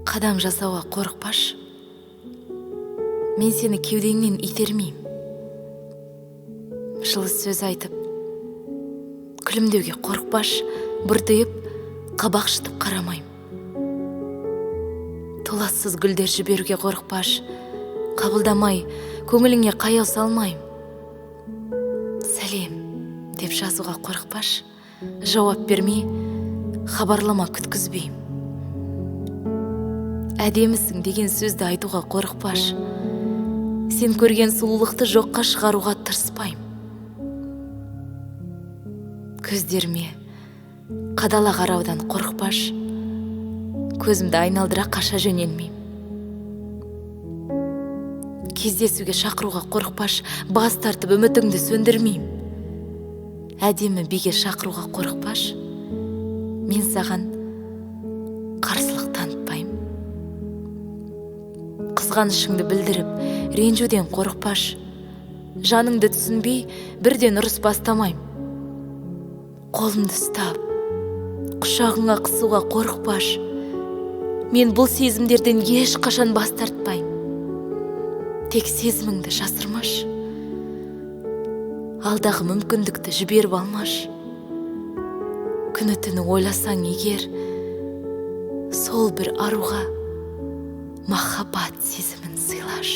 Қадам жасауға қорықпаш. Мен сені кеудеңнен итермейм. Жылы сөз айтып, күлімдеуге қорықпаш. Бұртиып, қабақ шытып қарамайм. Толассыз гүлдер жіберуге қорықпаш. Қабылдамай, көңіліңе қаяу салмайм. Сәлем деп жазуға қорықпаш. Жауап бермей, хабарлама күткізбейм. Әдемісің деген сөзді айтуға қорықпаш. Сен көрген сұлулықты жоққа шығаруға тырыспайм. Көздеріме қадала қараудан қорықпаш. Көзімді айналдыра қаша жөнелмейм. Кездесуге шақыруға қорықпаш. Бас тартып үмітіңді сөндірмейм. Әдемі биге шақыруға қорықпаш. Мен саған қарсылық танытпайм. Қызғанышыңды білдіріп, ренжуден қорықпаш. Жаныңды түсінбей, бірден ұрыс бастамайм. Қолымды ұстап, құшағыңа қысуға қорықпаш. Мен бұл сезімдерден ешқашан бас тартпайм. Тек сезіміңді жасырмаш. Алдағы мүмкіндікті жіберіп алмаш. Күні-түні ойласаң егер, сол бір аруға махаббат сезімін сыйлаш.